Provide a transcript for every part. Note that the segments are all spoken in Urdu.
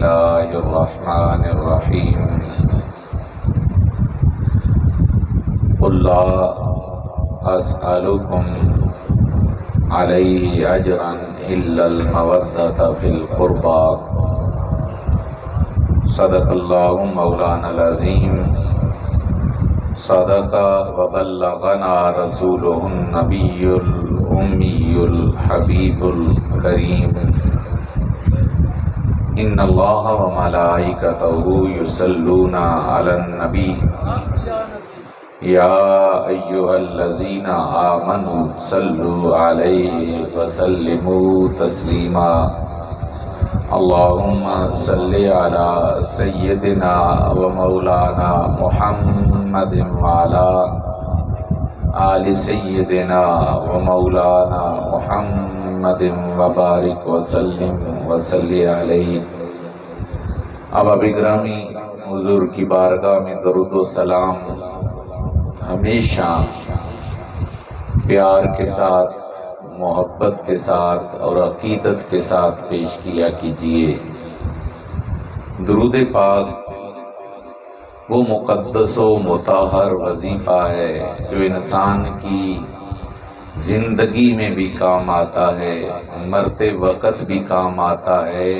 الله الرحمن الرحيم قل لا أسألكم عليه أجرا إلا المودة في القربى صدق الله مولانا العظيم صدق وبلغنا رسوله النبي الأمي الحبيب الكريم إن الله وملائكته يصلون على النبي يا أيها الذين آمنوا صلوا عليه وسلموا تسليما اللهم صل على سيدنا ومولانا محمد وعلى آل سيدنا ومولانا محمد وبارك وسلم وصلی علیہ۔ اب گرامی حضور کی بارگاہ میں درود و سلام ہمیشہ پیار کے ساتھ، محبت کے ساتھ اور عقیدت کے ساتھ پیش کیا کیجیے۔ درود پاک وہ مقدس و مطہر وظیفہ ہے جو انسان کی زندگی میں بھی کام آتا ہے، مرتے وقت بھی کام آتا ہے،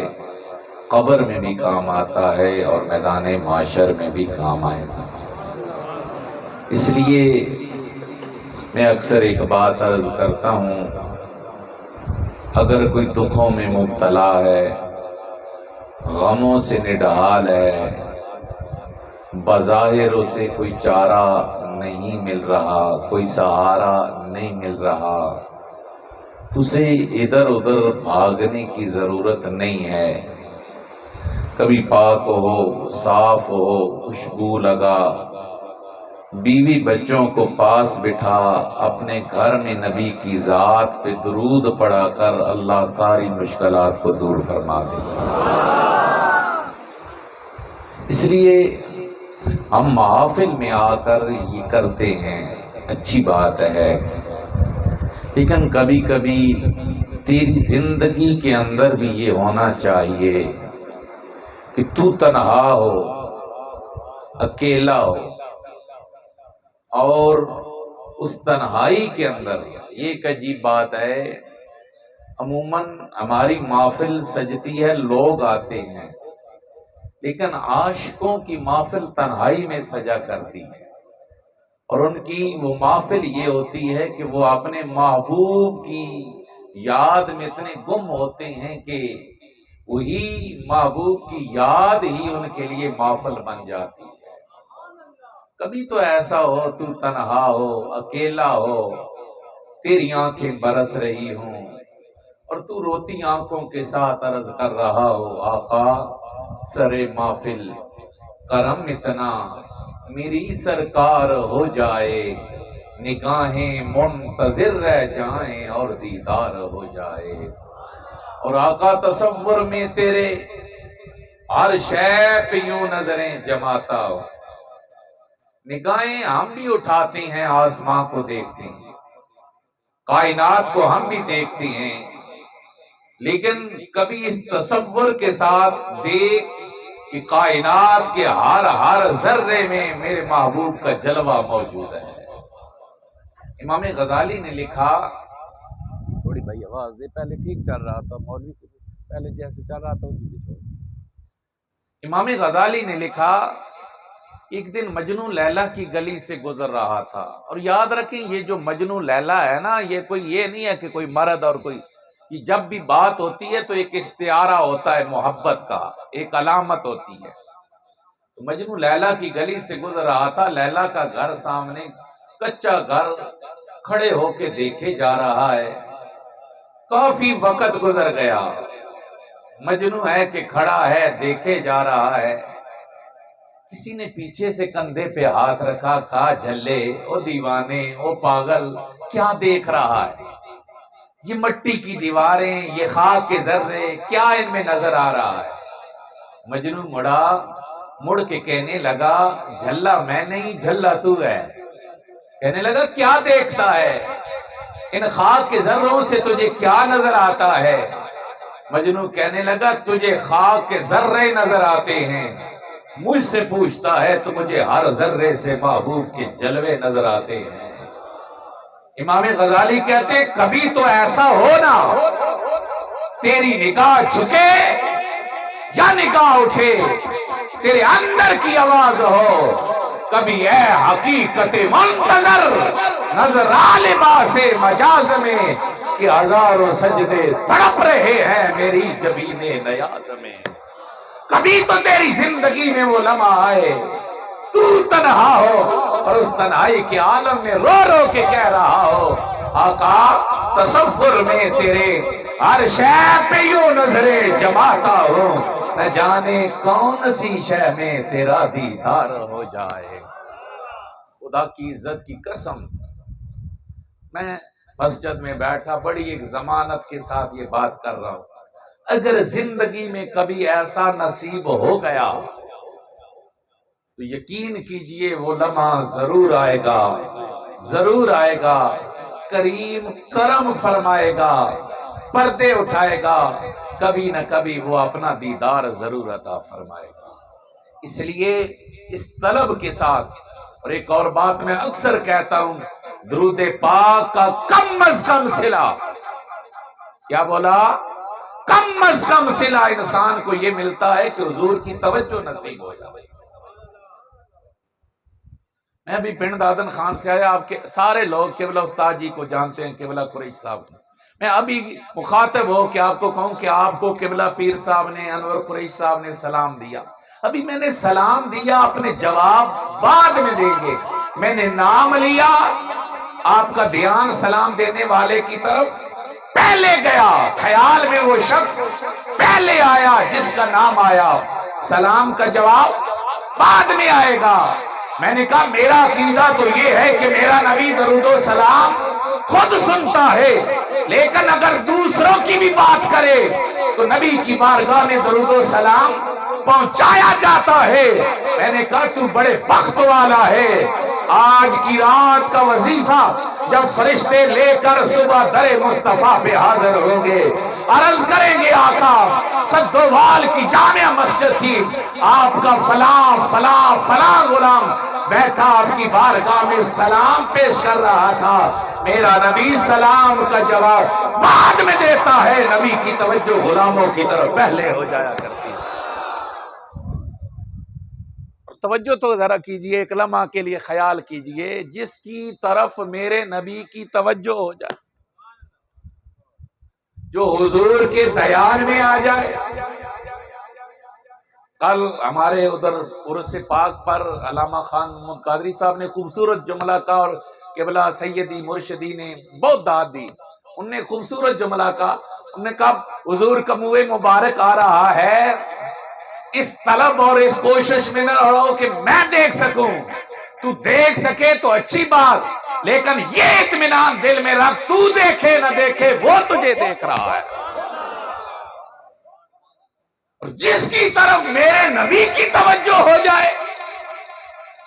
قبر میں بھی کام آتا ہے اور میدان معاشر میں بھی کام آئے گا۔ اس لیے میں اکثر ایک بات عرض کرتا ہوں، اگر کوئی دکھوں میں مبتلا ہے، غموں سے نڈھال ہے، بظاہر اسے کوئی چارہ نہیں مل رہا، کوئی سہارا نہیں مل رہا، تو اسے ادھر ادھر بھاگنے کی ضرورت نہیں ہے۔ کبھی پاک ہو، صاف ہو، خوشبو لگا، بیوی بچوں کو پاس بٹھا، اپنے گھر میں نبی کی ذات پہ درود پڑھا کر اللہ ساری مشکلات کو دور فرما دے۔ اس لیے ہم محافل میں آ کر یہ کرتے ہیں، اچھی بات ہے، لیکن کبھی کبھی تیری زندگی کے اندر بھی یہ ہونا چاہیے کہ تو تنہا ہو، اکیلا ہو، اور اس تنہائی کے اندر یہ ایک عجیب بات ہے، عموماً ہماری محفل سجتی ہے، لوگ آتے ہیں، لیکن عاشقوں کی محفل تنہائی میں سجا کرتی ہے، اور ان کی وہ محفل یہ ہوتی ہے کہ وہ اپنے محبوب کی یاد میں اتنے گم ہوتے ہیں کہ وہی محبوب کی یاد ہی ان کے لیے محفل بن جاتی ہے۔ کبھی تو ایسا ہو تو تنہا ہو، اکیلا ہو، تیری آنکھیں برس رہی ہوں اور تو روتی آنکھوں کے ساتھ عرض کر رہا ہو، آقا سرے محفل کرم اتنا میری سرکار ہو جائے، نگاہیں منتظر رہ جائیں اور دیدار ہو جائے۔ اور آقا تصور میں تیرے ہر شے پہ یوں نظریں جماتا ہو، نگاہیں ہم بھی اٹھاتے ہیں، آسمان کو دیکھتے ہیں، کائنات کو ہم بھی دیکھتے ہیں، لیکن کبھی اس تصور کے ساتھ دیکھ کہ کائنات کے ہر ذرے میں میرے محبوب کا جلوہ موجود ہے۔ امام غزالی نے لکھا، تھوڑی بھائی آواز دے، پہلے ٹھیک چل رہا تھا، مولوی پہلے جیسے چل رہا تھا اسی پہ چھوڑ۔ امام غزالی نے لکھا، ایک دن مجنو لیلا کی گلی سے گزر رہا تھا، اور یاد رکھیں یہ جو مجنو لیلا ہے نا، یہ کوئی یہ نہیں ہے کہ کوئی مرد اور کوئی، یہ جب بھی بات ہوتی ہے تو ایک استعارہ ہوتا ہے محبت کا، ایک علامت ہوتی ہے۔ تو مجنو لیلا کی گلی سے گزر رہا تھا، لیلا کا گھر سامنے، کچا گھر، کھڑے ہو کے دیکھے جا رہا ہے۔ کافی وقت گزر گیا، مجنو ہے کہ کھڑا ہے، دیکھے جا رہا ہے۔ کسی نے پیچھے سے کندھے پہ ہاتھ رکھا، کہا جھلے، او دیوانے، او پاگل، کیا دیکھ رہا ہے؟ یہ مٹی کی دیواریں، یہ خاک کے ذرے، کیا ان میں نظر آ رہا ہے؟ مجنو مڑ کے کہنے لگا، جھلا میں نہیں، جھلا تو ہے۔ کہنے لگا کیا دیکھتا ہے؟ ان خاک کے ذروں سے تجھے کیا نظر آتا ہے؟ مجنوں کہنے لگا تجھے خاک کے ذرے نظر آتے ہیں، مجھ سے پوچھتا ہے تو مجھے ہر ذرے سے محبوب کے جلوے نظر آتے ہیں۔ امام غزالی کہتے ہیں کبھی تو ایسا ہو نا تیری نگاہ جھکے یا نگاہ اٹھے، تیرے اندر کی آواز ہو، کبھی اے حقیقت منتظر نظر آ لباس مجاز میں کہ ہزاروں سجدے تڑپ رہے ہیں میری جبین نیاز میں۔ کبھی تو تیری زندگی میں وہ لمحہ آئے تو تنہا ہو اور اس تنہائی کے عالم میں رو رو کے کہہ رہا ہو آقا تصور میں تیرے ہر شے پہ یوں نظریں جماتا ہوں، نہ جانے کون سی شے میں تیرا دیدار ہو جائے۔ خدا کی عزت کی قسم، میں مسجد میں بیٹھا بڑی ایک ضمانت کے ساتھ یہ بات کر رہا ہوں، اگر زندگی میں کبھی ایسا نصیب ہو گیا تو یقین کیجئے وہ لمحہ ضرور آئے گا، ضرور آئے گا، کریم کرم فرمائے گا، پردے اٹھائے گا، کبھی نہ کبھی وہ اپنا دیدار ضرور عطا فرمائے گا۔ اس لیے اس طلب کے ساتھ، اور ایک اور بات میں اکثر کہتا ہوں، درود پاک کا کم از کم صلہ، کیا بولا؟ کم از کم صلہ انسان کو یہ ملتا ہے کہ حضور کی توجہ نصیب ہو جائے۔ میں ابھی پنڈ دادن خان سے آیا، آپ کے سارے لوگ قبلہ استاد جی کو جانتے ہیں، قبلہ قریش صاحب کو۔ میں ابھی مخاطب ہو کہ آپ کو کہوں کہ آپ کو قبلہ پیر صاحب نے، انور قریش صاحب نے سلام دیا، ابھی میں نے سلام دیا، اپنے جواب بعد میں دیں گے، میں نے نام لیا، آپ کا دھیان سلام دینے والے کی طرف پہلے گیا، خیال میں وہ شخص پہلے آیا جس کا نام آیا، سلام کا جواب بعد میں آئے گا۔ میں نے کہا میرا عقیدہ تو یہ ہے کہ میرا نبی درود و سلام خود سنتا ہے، لیکن اگر دوسروں کی بھی بات کرے تو نبی کی بارگاہ میں درود و سلام پہنچایا جاتا ہے۔ میں نے کہا تو بڑے بخت والا ہے، آج کی رات کا وظیفہ جب فرشتے لے کر صبح در مصطفیٰ پہ حاضر ہوں گے، عرض کریں گے آقا سدوال کی جامع مسجد تھی، آپ کا فلاں فلاں فلاں غلام بیٹھا آپ کی بارگاہ میں سلام پیش کر رہا تھا، میرا نبی سلام کا جواب بعد میں دیتا ہے، نبی کی توجہ غلاموں کی طرف پہلے ہو جایا کرتی ہے۔ توجہ تو ذرا کیجئے، ایک لمحہ کے لیے خیال کیجئے، جس کی طرف میرے نبی کی توجہ ہو جائے، جو حضور کے دیان میں آ جائے۔ کل ہمارے ادھر عرس پاک پر علامہ خان محمد قادری صاحب نے خوبصورت جملہ کہا، اور قبلہ سیدی مرشدی نے بہت داد دی، انہوں نے خوبصورت جملہ کہا، انہوں نے کہا حضور کا منہ مبارک آ رہا ہے، اس طلب اور اس کوشش میں نہ رہو کہ میں دیکھ سکوں، تو دیکھ سکے تو اچھی بات، لیکن یہ اطمینان دل میں رکھ تو دیکھے نہ دیکھے وہ تجھے دیکھ رہا ہے، اور جس کی طرف میرے نبی کی توجہ ہو جائے،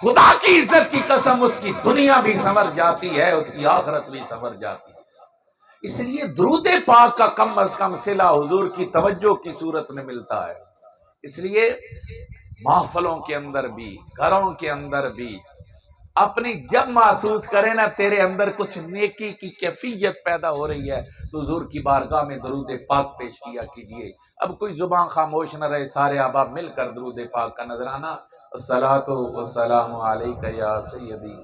خدا کی عزت کی قسم اس کی دنیا بھی سنور جاتی ہے، اس کی آخرت بھی سنور جاتی ہے۔ اس لیے درود پاک کا کم از کم صلہ حضور کی توجہ کی صورت میں ملتا ہے۔ اس لیے محفلوں کے اندر بھی، گھروں کے اندر بھی اپنی جب محسوس کرے نا تیرے اندر کچھ نیکی کی کیفیت پیدا ہو رہی ہے تو حضور کی بارگاہ میں درود پاک پیش کیا کیجئے۔ اب کوئی زبان خاموش نہ رہے، سارے احباب مل کر درود پاک کا نذرانہ۔ الصلاۃ والسلام علیک یا سیدی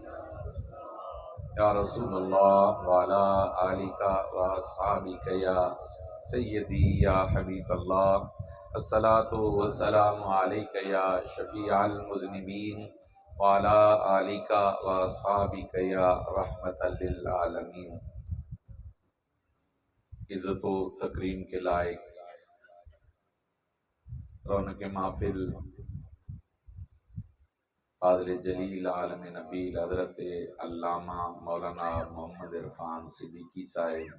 یا رسول اللہ وعلی آلک واصحابک یا سیدی یا حبیب اللہ، الصلاۃ والسلام علیک یا شفیع المذنبین وعلی آلک واصحابک یا رحمت للعالمین۔ عزت و تکریم کے لائق رونق محفل فاضل جلیل عالم نبیل حضرت علامہ مولانا محمد عرفان صدیقی صاحب،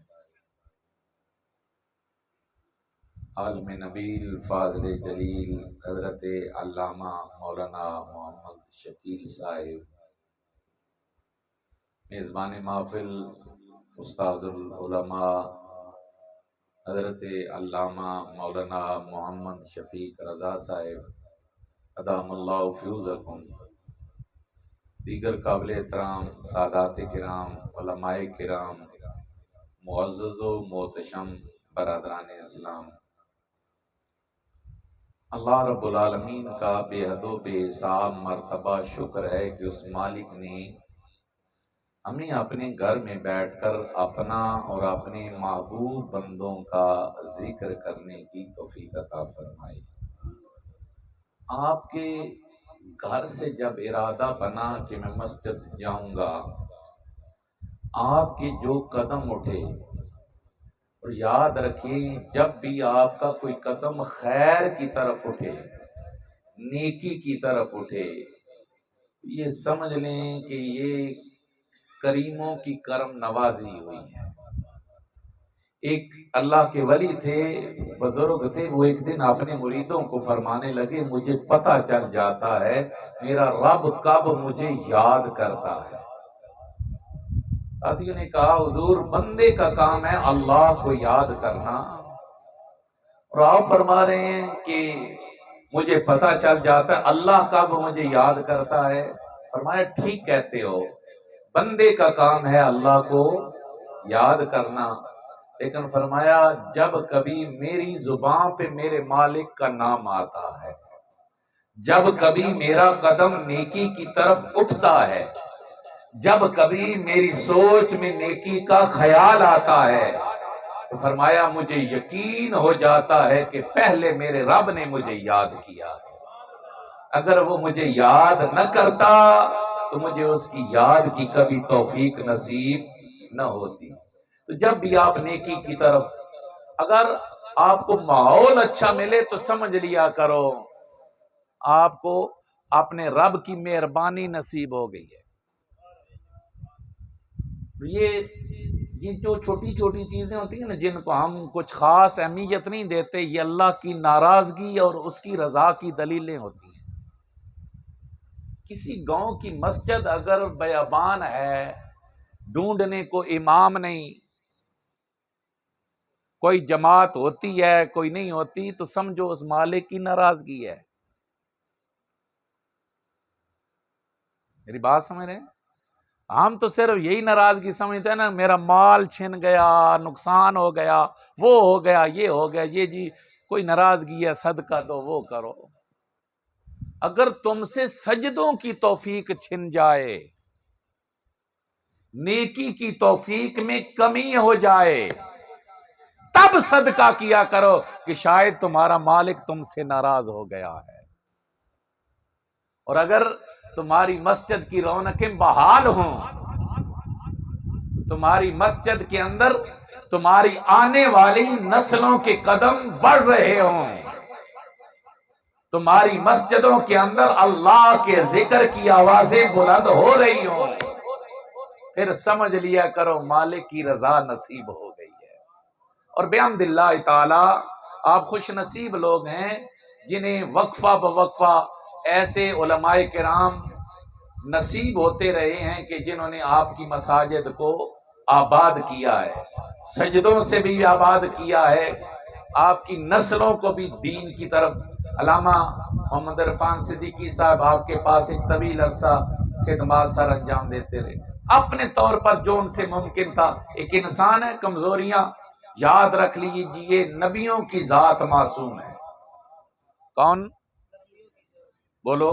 عالم نبیل فاضل جلیل حضرت علامہ مولانا محمد شکیل صاحب، میزبان محفل استاذ العلماء حضرت علامہ مولانا محمد شفیق رضا صاحب ادام اللہ فیوزکم، دیگر قابل احترام سادات کرام، علماء کرام، معزز و محتشم برادران اسلام، اللہ رب العالمین کا بے حد و بے حساب مرتبہ شکر ہے کہ اس مالک نے ہمیں اپنے گھر میں بیٹھ کر اپنا اور اپنے محبوب بندوں کا ذکر کرنے کی توفیق عطا فرمائی۔ آپ کے گھر سے جب ارادہ بنا کہ میں مسجد جاؤں گا، آپ کے جو قدم اٹھے، اور یاد رکھیں جب بھی آپ کا کوئی قدم خیر کی طرف اٹھے، نیکی کی طرف اٹھے، یہ سمجھ لیں کہ یہ کریموں کی کرم نوازی ہوئی ہے۔ ایک اللہ کے ولی تھے، بزرگ تھے، وہ ایک دن اپنے مریدوں کو فرمانے لگے مجھے پتہ چل جاتا ہے میرا رب کب مجھے یاد کرتا ہے۔ ساتھیوں نے کہا حضور بندے کا کام ہے اللہ کو یاد کرنا، اور آپ فرما رہے ہیں کہ مجھے پتہ چل جاتا ہے اللہ کب مجھے یاد کرتا ہے۔ فرمایا ٹھیک کہتے ہو، بندے کا کام ہے اللہ کو یاد کرنا، لیکن فرمایا جب کبھی میری زبان پہ میرے مالک کا نام آتا ہے، جب کبھی میرا قدم نیکی کی طرف اٹھتا ہے، جب کبھی میری سوچ میں نیکی کا خیال آتا ہے، تو فرمایا مجھے یقین ہو جاتا ہے کہ پہلے میرے رب نے مجھے یاد کیا ہے۔ اگر وہ مجھے یاد نہ کرتا تو مجھے اس کی یاد کی کبھی توفیق نصیب نہ ہوتی۔ تو جب بھی آپ نیکی کی طرف، اگر آپ کو ماحول اچھا ملے تو سمجھ لیا کرو آپ کو اپنے رب کی مہربانی نصیب ہو گئی ہے۔ یہ جو چھوٹی چھوٹی چیزیں ہوتی ہیں نا جن کو ہم کچھ خاص اہمیت نہیں دیتے، یہ اللہ کی ناراضگی اور اس کی رضا کی دلیلیں ہوتی ہیں۔ کسی گاؤں کی مسجد اگر بیابان ہے، ڈھونڈنے کو امام نہیں، کوئی جماعت ہوتی ہے کوئی نہیں ہوتی، تو سمجھو اس مالک کی ناراضگی ہے۔ میری بات سمجھ رہے ہیں؟ ہم تو صرف یہی ناراضگی سمجھتے ہیں نا، میرا مال چھن گیا، نقصان ہو گیا، وہ ہو گیا، یہ ہو گیا، یہ جی کوئی ناراضگی ہے صدقہ دو وہ کرو۔ اگر تم سے سجدوں کی توفیق چھن جائے، نیکی کی توفیق میں کمی ہو جائے، تب صدقہ کیا کرو کہ شاید تمہارا مالک تم سے ناراض ہو گیا ہے۔ اور اگر تمہاری مسجد کی رونقیں بحال ہوں، تمہاری مسجد کے اندر تمہاری آنے والی نسلوں کے قدم بڑھ رہے ہوں، تمہاری مسجدوں کے اندر اللہ کے ذکر کی آوازیں بلند ہو رہی ہوں، پھر سمجھ لیا کرو مالک کی رضا نصیب ہو گئی ہے۔ اور بحمد اللہ تعالی آپ خوش نصیب لوگ ہیں جنہیں وقفہ بوقفہ ایسے علماء کرام نصیب ہوتے رہے ہیں کہ جنہوں نے آپ کی مساجد کو آباد کیا ہے، سجدوں سے بھی آباد کیا ہے، آپ کی نسلوں کو بھی دین کی طرف۔ علامہ محمد عرفان صدیقی صاحب آپ کے پاس ایک طویل عرصہ خدمات سر انجام دیتے رہے، اپنے طور پر جو ان سے ممکن تھا۔ ایک انسان ہے، کمزوریاں، یاد رکھ لیجیے نبیوں کی ذات معصوم ہے۔ کون؟ بولو۔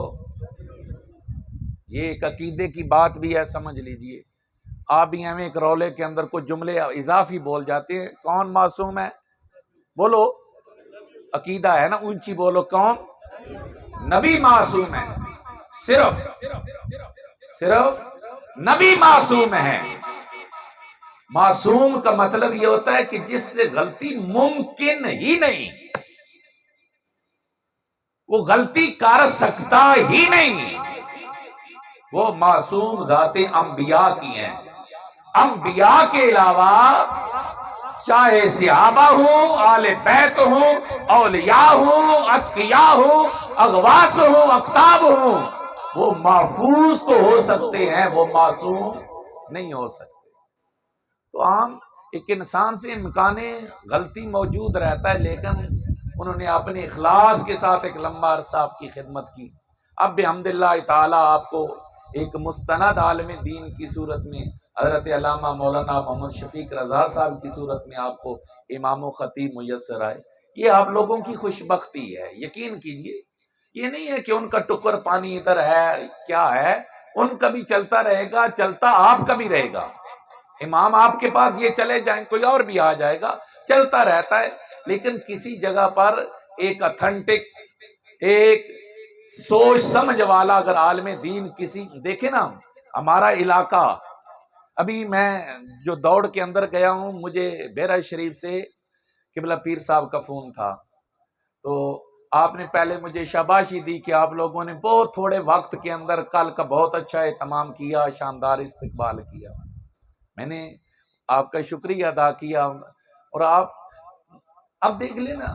یہ ایک عقیدے کی بات بھی ہے، سمجھ لیجئے۔ آپ بھی ہمیں ایک رولے کے اندر کچھ جملے اضافی بول جاتے ہیں۔ کون معصوم ہے؟ بولو۔ عقیدہ ہے نا، اونچی بولو۔ کون؟ نبی معصوم ہے، صرف نبی معصوم ہے۔ معصوم کا مطلب یہ ہوتا ہے کہ جس سے غلطی ممکن ہی نہیں، وہ غلطی کر سکتا ہی نہیں، وہ معصوم ذات انبیاء کی ہیں۔ انبیاء کے علاوہ چاہے صحابہ ہوں، آل بیت ہوں، اولیاء ہوں، اتقیاء ہوں، اغواث ہوں، اقطاب ہوں، وہ محفوظ تو ہو سکتے ہیں، وہ معصوم نہیں ہو سکتے۔ تو ہم ایک انسان سے امکان غلطی موجود رہتا ہے، لیکن انہوں نے اپنے اخلاص کے ساتھ ایک لمبا عرصہ آپ کی خدمت کی. اب بحمداللہ تعالیٰ آپ کو ایک مستند عالم دین کی صورت میں حضرت علامہ مولانا محمد شفیق رضا صاحب کی صورت میں آپ کو امام و خطیب میسر آئے. یہ آپ لوگوں کی خوش بختی ہے. یقین کیجئے یہ نہیں ہے کہ ان کا ٹکر پانی ادھر ہے کیا ہے، ان کا بھی چلتا رہے گا، چلتا آپ کا بھی رہے گا. امام آپ کے پاس یہ چلے جائیں کوئی اور بھی آ جائے گا، چلتا رہتا ہے. لیکن کسی جگہ پر ایک اتھینٹک، ایک سوچ سمجھ والا اگر عالم دین کسی دیکھے نا. ہمارا علاقہ، ابھی میں جو دوڑ کے اندر گیا ہوں، مجھے بیرہ شریف سے قبلہ پیر صاحب کا فون تھا، تو آپ نے پہلے مجھے شاباشی دی کہ آپ لوگوں نے بہت تھوڑے وقت کے اندر کل کا بہت اچھا اہتمام کیا، شاندار استقبال کیا. میں نے آپ کا شکریہ ادا کیا. اور آپ اب دیکھ لینا،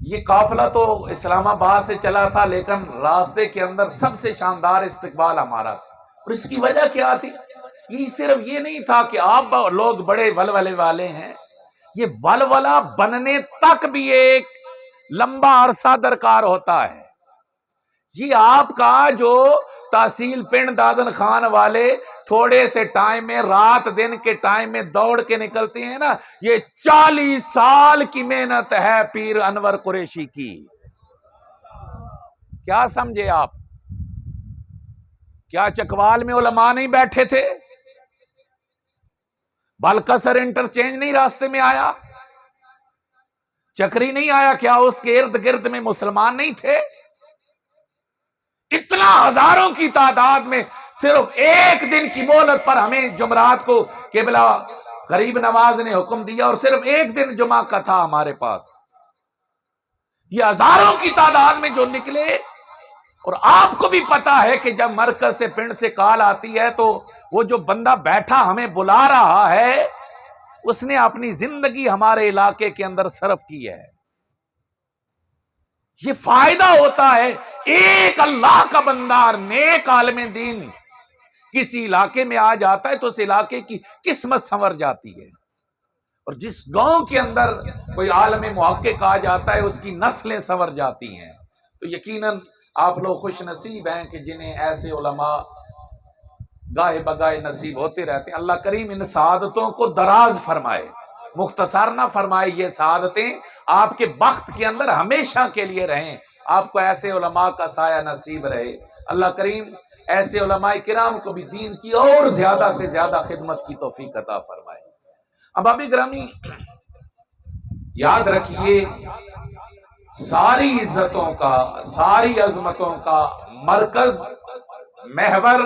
یہ قافلہ تو اسلام آباد سے چلا تھا، لیکن راستے کے اندر سب سے شاندار استقبال ہمارا تھا. اور اس کی وجہ کیا تھی؟ یہ صرف یہ نہیں تھا کہ آپ لوگ بڑے ولولے والے ہیں، یہ ولولہ بننے تک بھی ایک لمبا عرصہ درکار ہوتا ہے. یہ آپ کا جو تحصیل پنڈ دادن خان والے تھوڑے سے ٹائم میں، رات دن کے ٹائم میں دوڑ کے نکلتے ہیں نا، یہ 40 سال کی محنت ہے پیر انور قریشی کی. کیا سمجھے آپ؟ کیا چکوال میں علماء نہیں بیٹھے تھے؟ بالکسر انٹرچینج نہیں راستے میں آیا؟ چکری نہیں آیا؟ کیا اس کے ارد گرد میں مسلمان نہیں تھے؟ اتنا ہزاروں کی تعداد میں صرف ایک دن کی مہلت پر ہمیں جمعرات کو قبلہ غریب نواز نے حکم دیا، اور صرف ایک دن جمعہ کا تھا ہمارے پاس. یہ ہزاروں کی تعداد میں جو نکلے. اور آپ کو بھی پتا ہے کہ جب مرکز سے پنڈ سے کال آتی ہے تو وہ جو بندہ بیٹھا ہمیں بلا رہا ہے، اس نے اپنی زندگی ہمارے علاقے کے اندر صرف کی ہے. یہ فائدہ ہوتا ہے ایک اللہ کا بندہ نیک عالم دین کسی علاقے میں آ جاتا ہے تو اس علاقے کی قسمت سنور جاتی ہے. اور جس گاؤں کے اندر کوئی عالم محقق آ جاتا ہے اس کی نسلیں سنور جاتی ہیں. تو یقیناً آپ لوگ خوش نصیب ہیں کہ جنہیں ایسے علماء گاہے بگاہے نصیب ہوتے رہتے ہیں. اللہ کریم ان سعادتوں کو دراز فرمائے، مختصر نہ فرمائے. یہ سعادتیں آپ کے بخت کے اندر ہمیشہ کے لیے رہیں. آپ کو ایسے علماء کا سایہ نصیب رہے. اللہ کریم ایسے علماء کرام کو بھی دین کی اور زیادہ سے زیادہ خدمت کی توفیق عطا فرمائے. اب ابھی گرامی یاد رکھیے، ساری عزتوں کا، ساری عظمتوں کا مرکز، محور،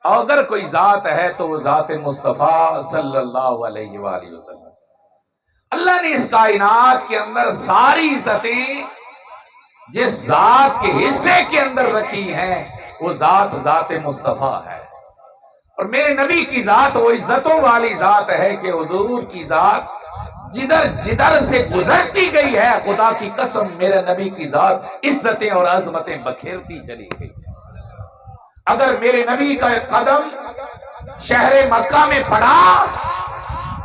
اگر کوئی ذات ہے تو وہ ذات مصطفیٰ صلی اللہ علیہ وآلہ وسلم. اللہ نے اس کائنات کے اندر ساری عزتیں جس ذات کے حصے کے اندر رکھی ہیں وہ ذات مصطفیٰ ہے. اور میرے نبی کی ذات وہ عزتوں والی ذات ہے کہ حضور کی ذات جدھر جدھر سے گزرتی گئی ہے، خدا کی قسم میرے نبی کی ذات عزتیں اور عظمتیں بکھیرتی چلی گئی. اگر میرے نبی کا ایک قدم شہر مکہ میں پڑا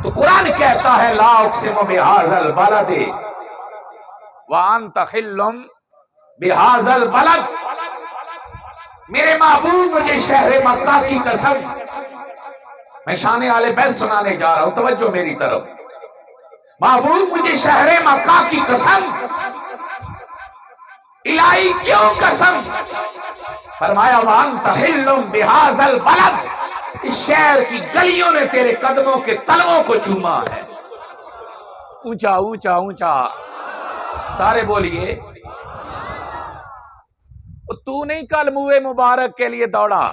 تو قرآن کہتا ہے لا اقسم بہذا البلد وانت حل بہذا البلد. میرے محبوب مجھے شہر مکہ کی قسم، میں شان آل بیت سنانے جا رہا ہوں، توجہ میری طرف. محبوب مجھے شہر مکہ کی قسم، الہی کیوں قسم؟ فرمایا وانت حل بہذا البلد، اس شہر کی گلیوں نے تیرے قدموں کے تلووں کو چوما ہے. اونچا اونچا اونچا سارے بولیے. تو نہیں کل منہ مبارک کے لیے دوڑا،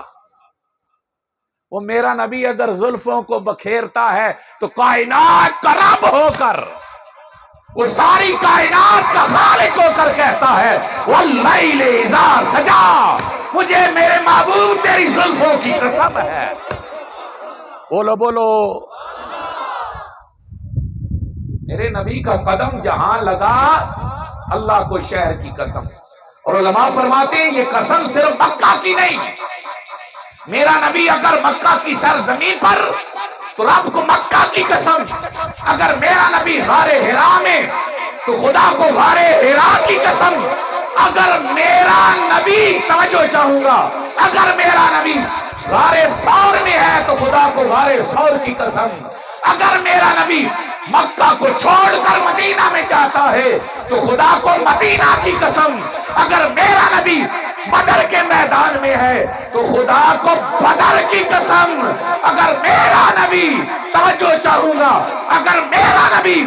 وہ میرا نبی اگر زلفوں کو بکھیرتا ہے تو کائنات کا رب ہو کر، وہ ساری کائنات کا خالق ہو کر کہتا ہے واللیل اذا سجا، مجھے میرے محبوب تیری زلفوں کی قسم ہے. بولو بولو. میرے نبی کا قدم جہاں لگا اللہ کو شہر کی قسم. اور علماء فرماتے ہیں یہ قسم صرف مکہ کی نہیں، میرا نبی اگر مکہ کی سرزمین پر تو رب کو مکہ کی قسم اگر میرا نبی غار حرا میں تو خدا کو غار حرا کی قسم اگر میرا نبی توجہ چاہوں گا اگر میرا نبی غار ثور میں ہے تو خدا کو غار ثور کی قسم اگر میرا نبی مکہ کو چھوڑ کر مدینہ میں جاتا ہے تو خدا کو مدینہ کی قسم اگر میرا نبی بدر کے میدان میں ہے تو خدا کو بدر کی قسم اگر میرا نبی توجہ چاہوں گا اگر میرا نبی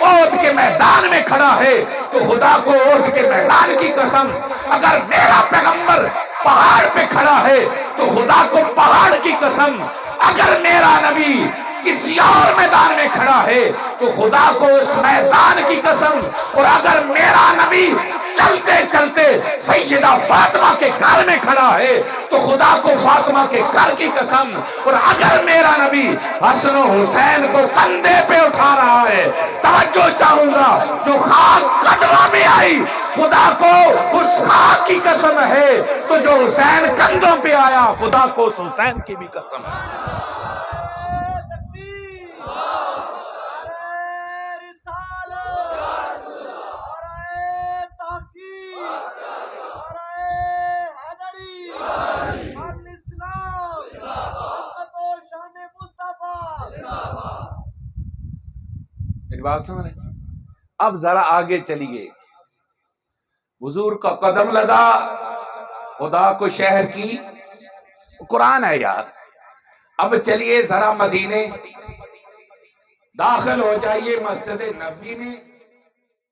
احد کے میدان میں کھڑا ہے تو خدا کو احد کے میدان کی قسم اگر میرا پیغمبر پہاڑ پہ کھڑا ہے تو خدا کو پہاڑ کی قسم اگر میرا نبی کسی اور میدان میں کھڑا ہے تو خدا کو اس میدان کی قسم اور اگر میرا نبی چلتے چلتے سیدہ فاطمہ کے گھر میں کھڑا ہے تو خدا کو فاطمہ کے گھر کی قسم اور اگر میرا نبی حسن و حسین کو کندھے پہ اٹھا رہا ہے توجہ چاہوں گا جو خاک قدموں میں آئی خدا کو اس خاک کی قسم ہے تو جو حسین کندھوں پہ آیا خدا کو اس حسین کی بھی قسم ہے بات سمجھ رہے؟ اب ذرا آگے چلیے حضور کا قدم لگا خدا کو شہر کی قرآن ہے یار اب چلیے ذرا مدینے داخل ہو جائیے مسجد نبوی میں